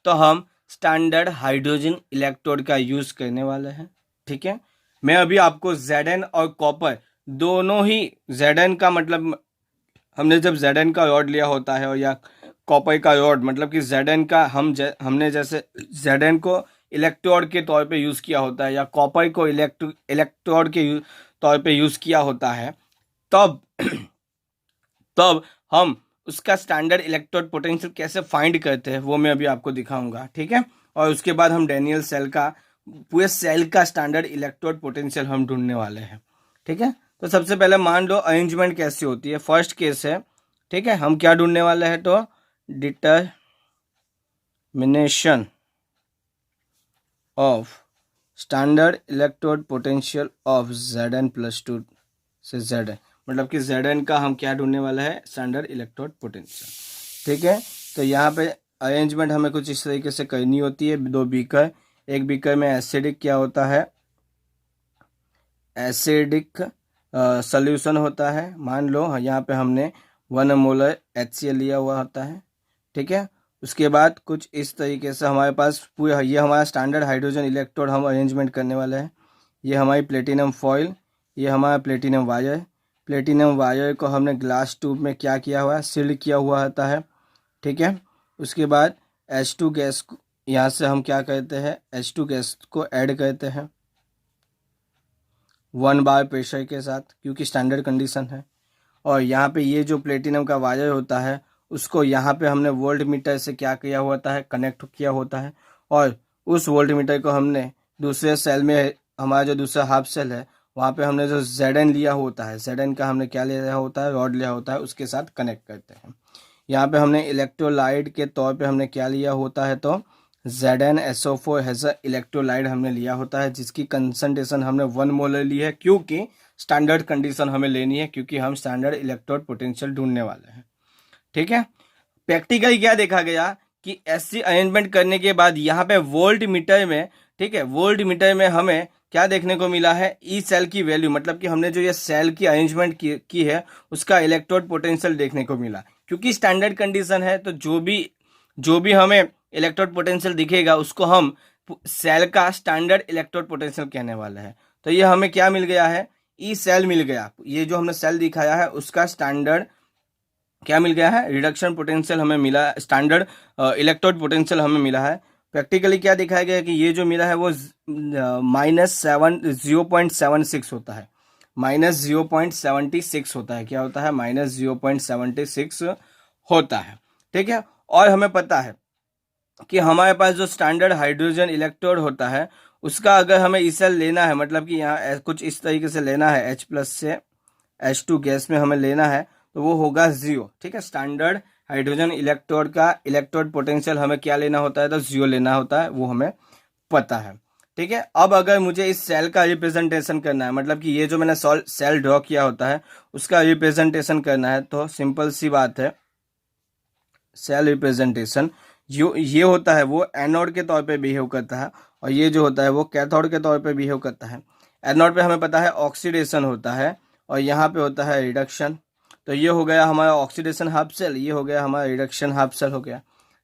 तो हम स्टैंडर्ड हाइड्रोजन इलेक्ट्रोड का यूज करने वाले हैं। ठीक है, मैं अभी आपको Zn और कॉपर दोनों ही, Zn का मतलब हमने जब Zn का रॉड लिया होता है, और या कॉपर का रॉड, मतलब कि Zn का हमने जैसे Zn को इलेक्ट्रोड के तौर पे यूज किया होता है, या कॉपर को इलेक्ट्रोड के तौर पे यूज किया होता है, तब हम उसका स्टैंडर्ड इलेक्ट्रोड पोटेंशियल कैसे फाइंड करते हैं वो मैं अभी आपको दिखाऊंगा। ठीक है, और उसके बाद हम डैनियल सेल का, पूरे सेल का स्टैंडर्ड इलेक्ट्रोड पोटेंशियल हम ढूंढने वाले हैं। ठीक है, तो सबसे पहले मान लो अरेंजमेंट कैसी होती है। फर्स्ट केस है, ठीक है, हम क्या ढूंढने वाले हैं, तो determination of standard electrode potential of Zn+2 से Zn, मतलब कि Zn का हम क्या ढूंढने वाला है, स्टैंडर्ड इलेक्ट्रोड पोटेंशियल। ठीक है, तो यहाँ पे अरेंजमेंट हमें कुछ इस तरीके से करनी होती है। दो बीकर, एक बीकर में एसिडिक क्या होता है, एसिडिक सोल्यूशन होता है। मान लो यहाँ पे हमने 1 मोलर HCl लिया हुआ होता है। ठीक है, उसके बाद कुछ इस तरीके से हमारे पास पूरा, ये हमारा स्टैंडर्ड हाइड्रोजन इलेक्ट्रोड हम अरेंजमेंट करने वाले हैं। ये हमारी प्लेटिनम फॉइल, ये हमारा प्लेटिनम वायर। प्लेटिनम वायर को हमने ग्लास ट्यूब में क्या किया हुआ है, सील्ड किया हुआ होता है। ठीक है, उसके बाद H2 गैस को यहाँ से हम क्या करते हैं, H2 गैस को ऐड करते हैं 1 बार प्रेशर के साथ, क्योंकि स्टैंडर्ड कंडीशन है। और यहाँ पे ये जो प्लेटिनम का वायर होता है उसको यहाँ पे हमने वोल्ट मीटर से क्या किया होता है, कनेक्ट किया होता है। और उस वोल्ट मीटर को हमने दूसरे सेल में, हमारा जो दूसरा हाफ सेल है वहाँ पे हमने जो Zn लिया होता है, Zn का हमने क्या लिया होता है, रॉड लिया होता है, उसके साथ कनेक्ट करते हैं। यहाँ पे हमने इलेक्ट्रोलाइट के तौर पे हमने क्या लिया होता है, तो ZnSO4 हैज़ अ इलेक्ट्रोलाइट हमने लिया होता है, जिसकी कंसंट्रेशन हमने 1 मोलर ली है, क्योंकि स्टैंडर्ड कंडीशन हमें लेनी है, क्योंकि हम स्टैंडर्ड इलेक्ट्रोड पोटेंशियल ढूंढने वाले हैं। ठीक है, प्रैक्टिकली क्या देखा गया कि ऐसी अरेंजमेंट करने के बाद यहाँ पे वोल्ट मीटर में, ठीक है, वोल्ट मीटर में हमें क्या देखने को मिला है, ई सेल की वैल्यू, मतलब कि हमने जो ये सेल की अरेंजमेंट की है उसका इलेक्ट्रोड पोटेंशियल देखने को मिला। क्योंकि स्टैंडर्ड कंडीशन है तो जो भी हमें इलेक्ट्रोड पोटेंशियल दिखेगा उसको हम सेल का स्टैंडर्ड इलेक्ट्रोड पोटेंशियल कहने वाले हैं। तो ये हमें क्या मिल गया है, ई सेल मिल गया। ये जो हमने सेल दिखाया है उसका स्टैंडर्ड क्या मिल गया है, रिडक्शन पोटेंशियल हमें मिला, स्टैंडर्ड इलेक्ट्रोड पोटेंशियल हमें मिला है। प्रैक्टिकली क्या दिखाया गया है कि ये जो मिला है वो -0.76 होता है, -0.76 होता है। क्या होता है, -0.76 होता है। ठीक है, और हमें पता है कि हमारे पास जो स्टैंडर्ड हाइड्रोजन इलेक्ट्रोड होता है उसका अगर हमें ई सेल लेना है, मतलब कि यहाँ कुछ इस तरीके से लेना है, H+ से H2 गैस में हमें लेना है, तो वो होगा 0। ठीक है, स्टैंडर्ड हाइड्रोजन इलेक्ट्रोड का इलेक्ट्रोड पोटेंशियल हमें क्या लेना होता है, तो 0 लेना होता है, वो हमें पता है। ठीक है, अब अगर मुझे इस सेल का रिप्रेजेंटेशन करना है, मतलब कि ये जो मैंने सेल ड्रॉ किया होता है उसका रिप्रेजेंटेशन करना है, तो सिंपल सी बात है, सेल रिप्रेजेंटेशन ये होता है वो एनोड के तौर पे बिहेव करता है, और ये जो होता है वो कैथोड के तौर पे बिहेव करता है। एनोड पे हमें पता है ऑक्सीडेशन होता है, और यहाँ पे होता है रिडक्शन। तो ये हो गया हमारा ऑक्सीडेशन हाफ सेल, ये हो गया हमारा रिडक्शन हाफ सेल हो गया।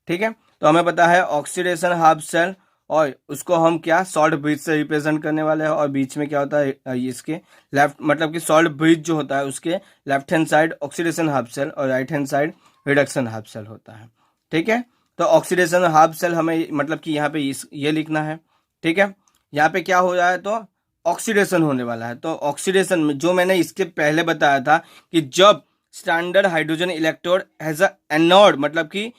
ठीक है, तो हमें पता है ऑक्सीडेशन हाफ सेल, और उसको हम क्या सॉल्ट ब्रिज से रिप्रेजेंट करने वाले हैं। और बीच में क्या होता है इसके लेफ्ट, मतलब कि सॉल्ट ब्रिज जो होता है उसके left hand side oxidation half cell और right hand side reduction half cell होता है। ठीक है, तो ऑक्सीडेशन हाफ सेल हमें मतलब कि यहाँ पे ये लिखना है। ठीक है, यहाँ पे क्या हो रहा है तो ऑक्सीडेशन होने वाला है। तो ऑक्सीडेशन में जो मैंने इसके पहले बताया था कि जब standard hydrogen electrode has a anode, मतलब कि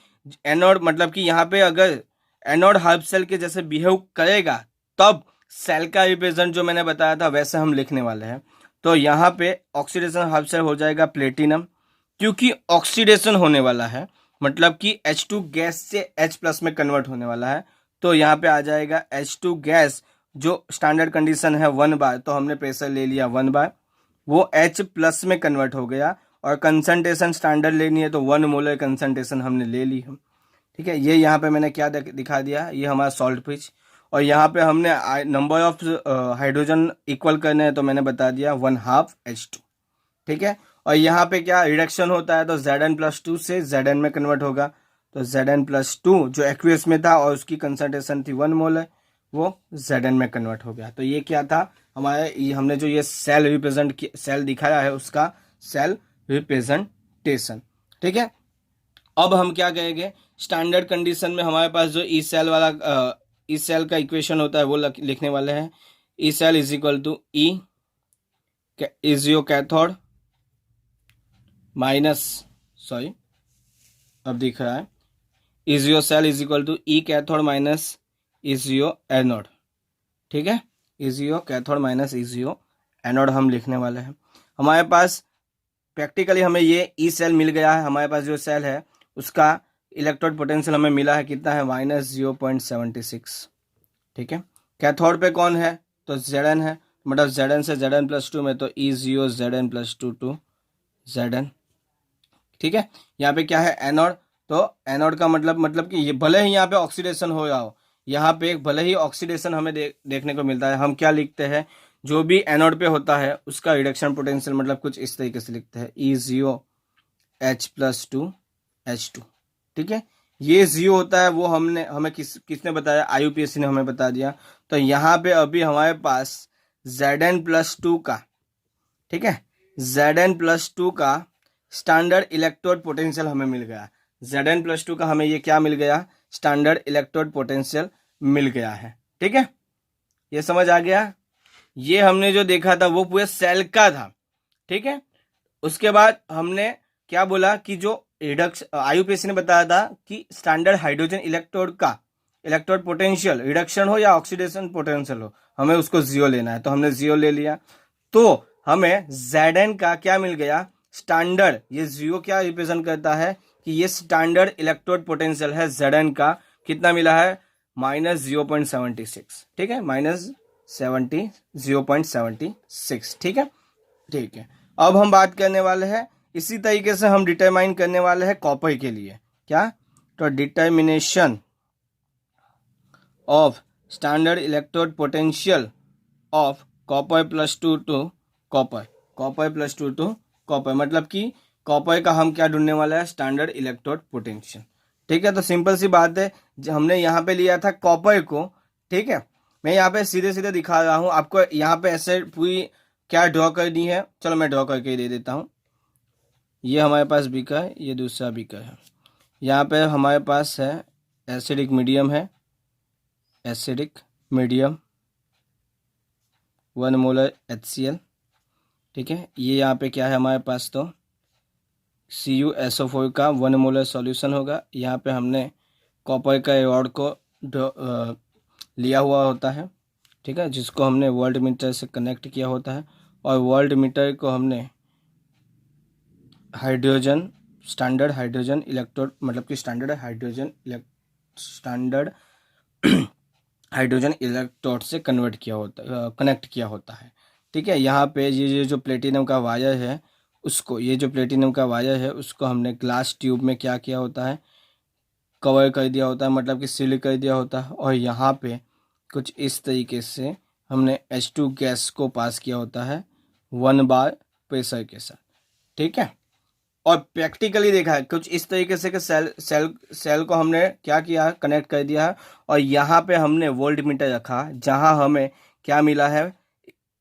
एनोड मतलब कि यहाँ पे अगर एनोड हाफ सेल के जैसे बिहेव करेगा तब सेल का रिप्रेजेंट जो मैंने बताया था वैसे हम लिखने वाले हैं। तो यहाँ पे ऑक्सीडेशन हाफ सेल हो जाएगा प्लेटिनम, क्योंकि ऑक्सीडेशन होने वाला है मतलब कि H2 गैस से H+ में कन्वर्ट होने वाला है। तो यहाँ पे आ जाएगा H2 गैस, जो स्टैंडर्ड कंडीशन है 1 बार, तो हमने प्रेशर ले लिया 1 बार, वो H+ में कन्वर्ट हो गया। और कंसंट्रेशन स्टैंडर्ड लेनी है तो 1 मोलर कंसंट्रेशन हमने ले ली हम। ठीक है, ये यहाँ पे मैंने क्या दिखा दिया, ये हमारा सॉल्ट ब्रिज। और यहाँ पे हमने नंबर ऑफ हाइड्रोजन इक्वल करने हैं तो मैंने बता दिया 1/2 H2। ठीक है, और यहाँ पे क्या रिडक्शन होता है तो Zn+2 से Zn में कन्वर्ट होगा। तो Zn+2 जो एक्वियस में था और उसकी कंसंट्रेशन थी 1 मोलर, वो Zn में कन्वर्ट हो गया। तो ये क्या था हमारे, ये हमने जो ये सेल रिप्रेजेंट सेल दिखाया है उसका सेल रिप्रेजेंटेशन। ठीक है, अब हम क्या कहेंगे, स्टैंडर्ड कंडीशन में हमारे पास जो ई सेल वाला ई सेल का इक्वेशन होता है वो लिखने वाले हैं। E cell is equal to E E zero cathode minus, sorry अब दिख रहा है, E zero cell is equal to E cathode minus E zero anode. ठीक है, E zero cathode minus E zero anode हम लिखने वाले हैं। हमारे पास प्रैक्टिकली हमें ये ई सेल मिल गया है। हमारे पास जो सेल है उसका इलेक्ट्रोड पोटेंशियल हमें मिला है कितना है, -0.76। ठीक है, कैथोड पे कौन है तो Zn है, मतलब Zn से Zn+2 में तो E0 Zn+2 टू Zn। ठीक है, यहाँ पे क्या है एनोड, तो एनोड का मतलब कि ये भले ही यहाँ पे ऑक्सीडेशन हो रहा हो, यहाँ पे भले ही ऑक्सीडेशन हमें देखने को मिलता है, हम क्या लिखते हैं जो भी एनोड पे होता है उसका रिडक्शन पोटेंशियल मतलब कुछ इस तरीके से लिखते हैं E0 H+2 H2। ठीक है, ये 0 होता है वो हमें किसने बताया, IUPAC ने हमें बता दिया। तो यहाँ पे अभी हमारे पास Zn+2 का, ठीक है, Zn+2 का स्टैंडर्ड इलेक्ट्रोड पोटेंशियल हमें मिल गया। Zn+2 का हमें ये क्या मिल गया, स्टैंडर्ड इलेक्ट्रोड पोटेंशियल मिल गया है। ठीक है, ये समझ आ गया। ये हमने जो देखा था वो पूरे सेल का था। ठीक है, उसके बाद हमने क्या बोला कि जो IUPAC ने बताया था कि स्टैंडर्ड हाइड्रोजन इलेक्ट्रोड का इलेक्ट्रोड पोटेंशियल रिडक्शन हो या ऑक्सीडेशन पोटेंशियल हो, हमें उसको 0 लेना है। तो हमने 0 ले लिया, तो हमें Zn का क्या मिल गया, स्टैंडर्ड। ये 0 क्या रिप्रेजेंट करता है कि ये स्टैंडर्ड इलेक्ट्रोड पोटेंशियल है Zn का, कितना मिला है -0.76। ठीक है, -0.76। ठीक है, ठीक है। अब हम बात करने वाले हैं, इसी तरीके से हम डिटरमाइन करने वाले हैं कॉपर के लिए। क्या, तो determination of standard electrode potential of Copper+2 to Copper+2 to copper, मतलब कि कॉपर का हम क्या ढूंढने वाला है, स्टैंडर्ड इलेक्ट्रोड पोटेंशियल। ठीक है, तो सिंपल सी बात है, हमने यहाँ पे लिया था कॉपर को। ठीक है, मैं यहाँ पे सीधे सीधे दिखा रहा हूँ आपको, यहाँ पे ऐसे पूरी क्या ड्रॉ करनी है, चलो मैं ड्रॉ करके ही दे देता हूँ। ये हमारे पास बीकर है, ये दूसरा बीकर है। यहाँ पे हमारे पास है एसिडिक मीडियम है, एसिडिक मीडियम 1 मोलर HCl। ठीक है, ये यहाँ पे क्या है हमारे पास, तो CuSO4 का 1 मोलर सॉल्यूशन होगा। यहाँ पे हमने कॉपर का रॉड को लिया हुआ होता है। ठीक है, जिसको हमने वोल्ट मीटर से कनेक्ट किया होता है, और वोल्ट मीटर को हमने हाइड्रोजन स्टैंडर्ड हाइड्रोजन इलेक्ट्रोड, मतलब कि स्टैंडर्ड हाइड्रोजन इलेक्ट्रोड से कन्वर्ट किया होता, कनेक्ट किया होता है। ठीक है, यहाँ पे ये जो प्लेटिनम का वायर है उसको, ये जो प्लेटिनम का वायर है उसको हमने ग्लास ट्यूब में क्या किया होता है, कवर कर दिया होता है, मतलब कि सील कर दिया होता है। और यहाँ पे कुछ इस तरीके से हमने H2 गैस को पास किया होता है 1 बार प्रेशर के साथ, ठीक है। और प्रैक्टिकली देखा है कुछ इस तरीके से कि सेल को हमने क्या किया, कनेक्ट कर दिया है, और यहाँ पे हमने वोल्ट मीटर रखा जहाँ हमें क्या मिला है,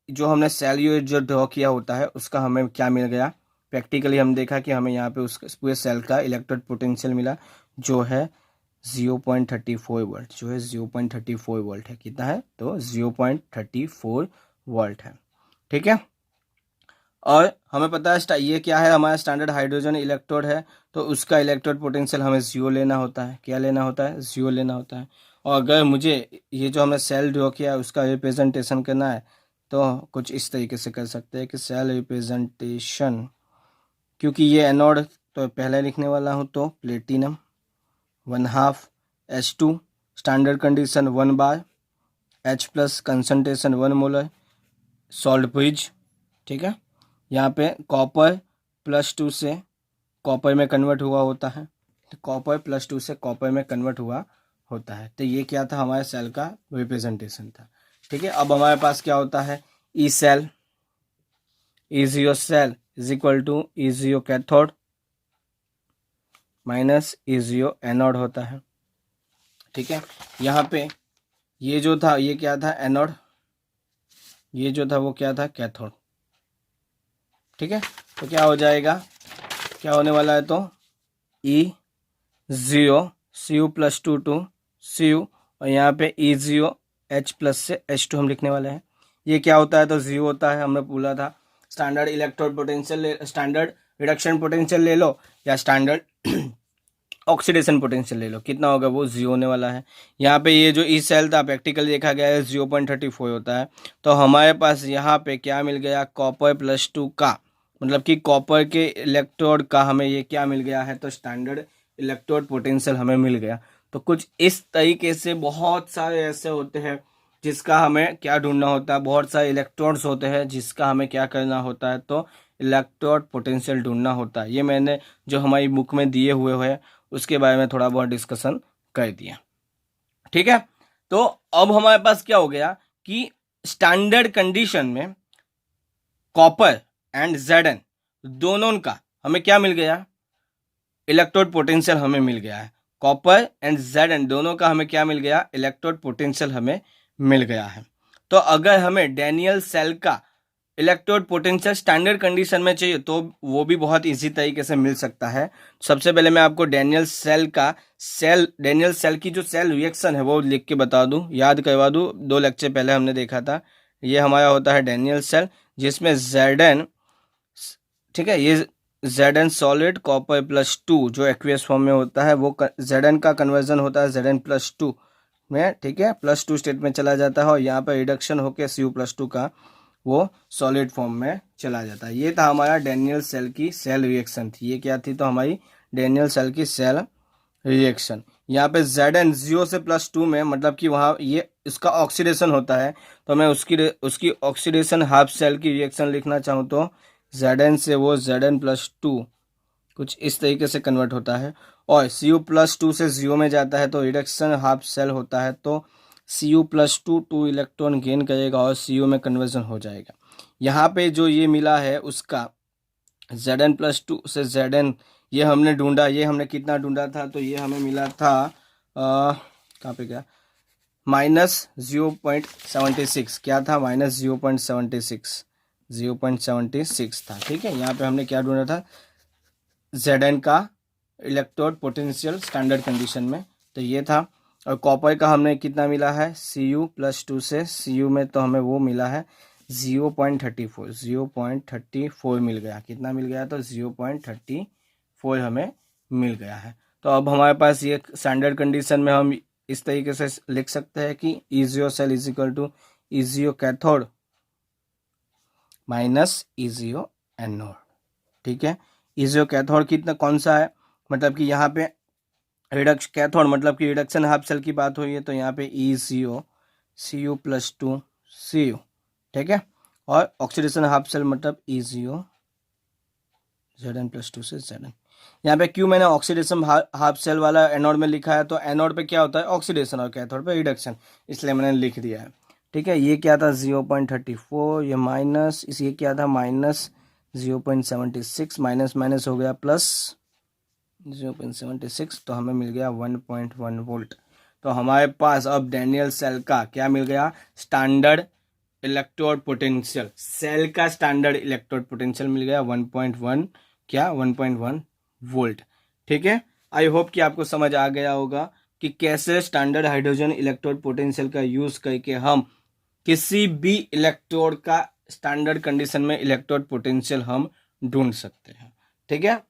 जो हमने सेल यूनिट जो ड्रॉ किया होता है उसका हमें क्या मिल गया। प्रैक्टिकली हम देखा कि हमें यहाँ पे उस पूरे सेल का इलेक्ट्रोड पोटेंशियल मिला जो है 0.34 वोल्ट, जो है 0.34 वोल्ट है। कितना है तो 0.34 वोल्ट है, ठीक है। और हमें पता है ये क्या है, हमारा स्टैंडर्ड हाइड्रोजन इलेक्ट्रोड है, तो उसका इलेक्ट्रोड पोटेंशियल हमें 0 लेना होता है। क्या लेना होता है, 0 लेना होता है। और अगर मुझे ये जो हमने सेल ड्रॉ किया है उसका रिप्रेजेंटेशन करना है तो कुछ इस तरीके से कर सकते हैं कि सेल रिप्रेजेंटेशन, क्योंकि ये एनोड तो पहले लिखने वाला हूँ, तो प्लेटिनम 1/2 H2 स्टैंडर्ड कंडीशन 1 बार, H+ concentration 1 molar, salt bridge, ठीक है। यहाँ पे कॉपर +2 से कॉपर में कन्वर्ट हुआ होता है, तो कॉपर +2 से कॉपर में कन्वर्ट हुआ होता है। तो ये क्या था, हमारे सेल का रिप्रेजेंटेशन था, ठीक है। अब हमारे पास क्या होता है, E cell, E0 cell is equal to E0 cathode minus E0 anode होता है, ठीक है। यहाँ पे ये जो था ये क्या था, एनोड, ये जो था वो क्या था, कैथोड, ठीक है। तो क्या हो जाएगा, क्या होने वाला है, तो E0 Cu+2 टू Cu, और यहाँ पे E0 H+ से H2 हम लिखने वाले हैं। ये क्या होता है, तो 0 होता है। हमने बोला था standard electrode potential, standard reduction potential ले लो या स्टैंडर्ड ऑक्सीडेशन पोटेंशियल ले लो, कितना होगा, वो 0 होने वाला है। यहाँ पे ये जो ई सेल था प्रैक्टिकल देखा गया है 0.34 होता है। तो हमारे पास यहाँ पे क्या मिल गया, कॉपर +2 का, मतलब कि कॉपर के इलेक्ट्रोड का हमें ये क्या मिल गया है, तो स्टैंडर्ड इलेक्ट्रोड पोटेंशियल हमें मिल गया। तो कुछ इस तरीके से बहुत सारे ऐसे होते हैं जिसका हमें क्या ढूंढना होता है, बहुत सारे इलेक्ट्रॉन्स होते हैं जिसका हमें क्या करना होता है, तो इलेक्ट्रोड पोटेंशियल ढूंढना होता है। ये मैंने जो हमारी बुक में दिए हुए हैं उसके बारे में थोड़ा बहुत डिस्कशन कर दिया, ठीक है। तो अब हमारे पास क्या हो गया कि स्टैंडर्ड कंडीशन में कॉपर एंड Zn दोनों का हमें क्या मिल गया, इलेक्ट्रोड पोटेंशियल हमें मिल गया है। कॉपर एंड Zn दोनों का हमें क्या मिल गया, इलेक्ट्रोड पोटेंशियल हमें मिल गया है। तो अगर हमें डैनियल सेल का इलेक्ट्रोड पोटेंशियल स्टैंडर्ड कंडीशन में चाहिए तो वो भी बहुत इजी तरीके से मिल सकता है। सबसे पहले मैं आपको डैनियल सेल की जो सेल रिएक्शन है वो लिख के बता दूं, याद करवा दूं। 2 लेक्चर पहले हमने देखा था। ये हमारा होता है डैनियल सेल जिसमें Zn, ठीक है, ये Zn सॉलिड कॉपर +2 जो एक्वियस फॉर्म में होता है, वो Zn का कन्वर्जन होता है Zn+2 में, ठीक है, +2 स्टेट में चला जाता है और यहाँ पर रिडक्शन होकर Cu+2 का वो सॉलिड फॉर्म में चला जाता है। ये था हमारा डैनियल सेल की सेल रिएक्शन थी। ये क्या थी, तो हमारी डैनियल सेल की सेल रिएक्शन। यहाँ पे Zn 0 से +2 में, मतलब कि वहाँ ये इसका ऑक्सीडेशन होता है, तो मैं उसकी ऑक्सीडेशन हाफ सेल की रिएक्शन लिखना चाहूँ तो Zn से वो Zn+2 कुछ इस तरीके से कन्वर्ट होता है, और Cu+2 से 0 में जाता है तो रिडक्शन हाफ सेल होता है, तो Cu+2 2 इलेक्ट्रॉन गेन करेगा और Cu में कन्वर्जन हो जाएगा। यहाँ पे जो ये मिला है उसका Zn+2 से Zn, ये हमने ढूंढा, ये हमने कितना ढूंढा था, तो ये हमें मिला था कहाँ पे गया, -0.76, क्या था, -0.76 था, ठीक है। यहाँ पे हमने क्या ढूंढा था, Zn का इलेक्ट्रोड पोटेंशियल स्टैंडर्ड कंडीशन में, तो ये था। और कॉपर का हमने कितना मिला है, Cu+2 से Cu में तो हमें वो मिला है 0.34 मिल गया। कितना मिल गया, तो 0.34 हमें मिल गया है। तो अब हमारे पास ये स्टैंडर्ड कंडीशन में हम इस तरीके से लिख सकते हैं कि E0 cell is equal to E0 cathode minus E0 anode, ठीक है। E0 कैथोड कितना कौन सा है, मतलब कि यहाँ पे कैथोड मतलब कि रिडक्शन हाफ सेल की बात हुई है, तो यहाँ पे E0 Cu+2 Cu, ठीक है। और ऑक्सीडेशन हाफ सेल मतलब E0 Zn+2 से Zn। यहाँ पे क्यों मैंने ऑक्सीडेशन हाफ सेल वाला एनोड में लिखा है, तो एनोड पे क्या होता है, ऑक्सीडेशन, और कैथोड पे रिडक्शन, इसलिए मैंने लिख दिया है, ठीक है। ये क्या था 0.34, ये माइनस, इस ये क्या था 0.76 माइनस माइनस हो गया प्लस 0.76, तो हमें मिल गया 1.1 वोल्ट। तो हमारे पास अब डैनियल सेल का क्या मिल गया, स्टैंडर्ड इलेक्ट्रोड पोटेंशियल, सेल का स्टैंडर्ड इलेक्ट्रोड पोटेंशियल मिल गया 1.1 क्या 1.1 वोल्ट। ठीक है, आई होप कि आपको समझ आ गया होगा कि कैसे स्टैंडर्ड हाइड्रोजन इलेक्ट्रोड पोटेंशियल का यूज करके हम किसी भी इलेक्ट्रोड का स्टैंडर्ड कंडीशन में इलेक्ट्रोड पोटेंशियल हम ढूंढ सकते हैं। ठीक है,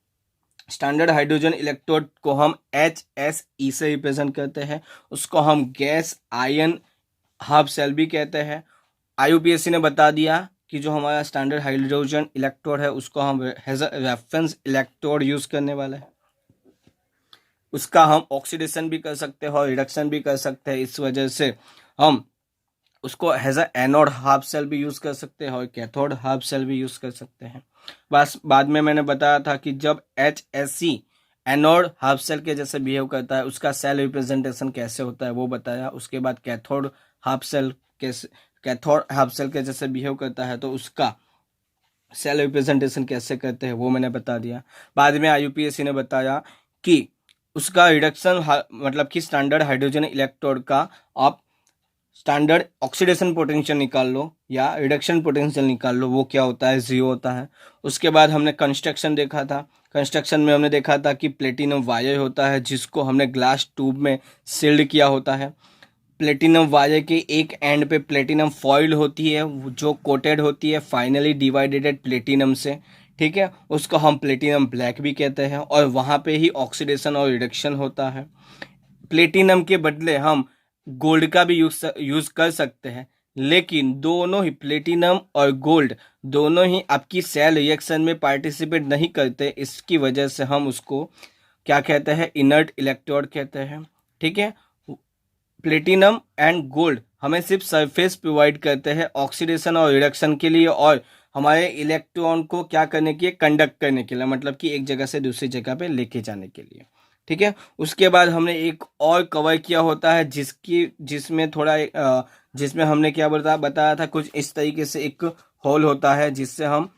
स्टैंडर्ड हाइड्रोजन इलेक्ट्रोड को हम HSE से रिप्रेजेंट करते हैं, उसको हम गैस आयन हाफ सेल भी कहते हैं। IUPAC ने बता दिया कि जो हमारा स्टैंडर्ड हाइड्रोजन इलेक्ट्रोड है उसको हम as a reference electrode use करने वाले हैं, उसका हम ऑक्सीडेशन भी कर सकते हैं और रिडक्शन भी कर सकते हैं। इस वजह से हम उसको as a anode half cell भी यूज कर सकते हैं और कैथोड हाफ सेल भी यूज कर सकते हैं। बस बाद में मैंने बताया था कि जब HSE एनोड हाफ सेल के जैसे बिहेव करता है उसका सेल रिप्रेजेंटेशन कैसे होता है वो बताया। उसके बाद कैथोड हाफ सेल के जैसे बिहेव करता है तो उसका सेल रिप्रेजेंटेशन कैसे करते हैं वो मैंने बता दिया। बाद में IUPAC ने बताया कि उसका रिडक्शन मतलब कि स्टैंडर्ड हाइड्रोजन इलेक्ट्रोड का आप स्टैंडर्ड ऑक्सीडेशन पोटेंशियल निकाल लो या रिडक्शन पोटेंशियल निकाल लो, वो क्या होता है, 0 होता है। उसके बाद हमने कंस्ट्रक्शन देखा था, कंस्ट्रक्शन में हमने देखा था कि प्लेटिनम वायर होता है जिसको हमने ग्लास ट्यूब में सील्ड किया होता है। प्लेटिनम वायर के एक एंड पे प्लेटिनम फॉइल होती है जो कोटेड होती है फाइनली डिवाइडेड प्लेटिनम से। ठीक है, उसको हम प्लेटिनम ब्लैक भी कहते हैं और वहाँ पे ही ऑक्सीडेशन और रिडक्शन होता है। प्लेटिनम के बदले हम गोल्ड का भी यूज कर सकते हैं, लेकिन दोनों ही प्लेटिनम और गोल्ड दोनों ही आपकी सेल रिएक्शन में पार्टिसिपेट नहीं करते, इसकी वजह से हम उसको क्या कहते हैं, इनर्ट इलेक्ट्रोड कहते हैं। ठीक है, प्लेटिनम एंड गोल्ड हमें सिर्फ सरफेस प्रोवाइड करते हैं ऑक्सीडेशन और रिडक्शन के लिए और हमारे इलेक्ट्रॉन को क्या करने के लिए, कंडक्ट करने के लिए, मतलब कि एक जगह से दूसरी जगह पे लेके जाने के लिए। ठीक है, उसके बाद हमने एक और कवर किया होता है जिसमें हमने क्या बताया था, कुछ इस तरीके से एक होल होता है जिससे हम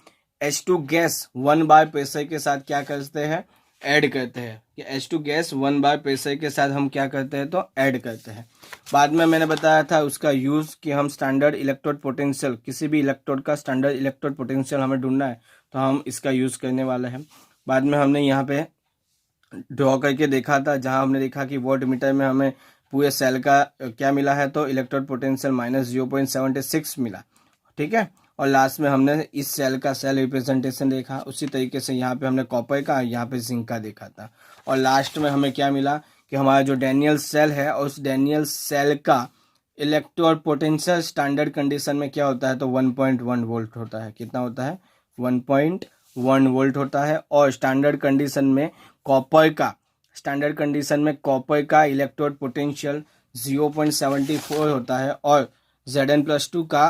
H2 गैस 1 बार प्रेशर के साथ क्या करते हैं, ऐड करते हैं। कि H2 गैस 1 बार प्रेशर के साथ हम क्या करते हैं, तो ऐड करते हैं। बाद में मैंने बताया था उसका यूज कि हम स्टैंडर्ड इलेक्ट्रोड पोटेंशियल, किसी भी इलेक्ट्रोड का स्टैंडर्ड इलेक्ट्रोड पोटेंशियल हमें ढूंढना है तो हम इसका यूज करने वाले हैं। बाद में हमने यहाँ पे ड्रॉ करके देखा था जहां हमने देखा कि वोल्ट मीटर में हमें पूरे सेल का क्या मिला है, तो इलेक्ट्रोड पोटेंशियल माइनस 0.76 मिला। ठीक है, और लास्ट में हमने इस सेल का सेल रिप्रेजेंटेशन देखा। उसी तरीके से यहाँ पे हमने कॉपर का, यहाँ पे जिंक का देखा था। और लास्ट में हमें क्या मिला कि हमारा जो डैनियल सेल है और उस डैनियल सेल का इलेक्ट्रोड पोटेंशियल स्टैंडर्ड कंडीशन में क्या होता है, तो 1.1 वोल्ट होता है। कितना होता है, 1.1 वोल्ट होता है। और स्टैंडर्ड कंडीशन में कॉपर का इलेक्ट्रोड पोटेंशियल 0.74 होता है और Zn+2 का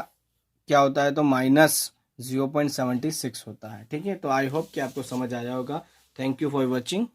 क्या होता है, तो -0.76 होता है। ठीक है, तो आई होप कि आपको समझ आया होगा। Thank you for watching.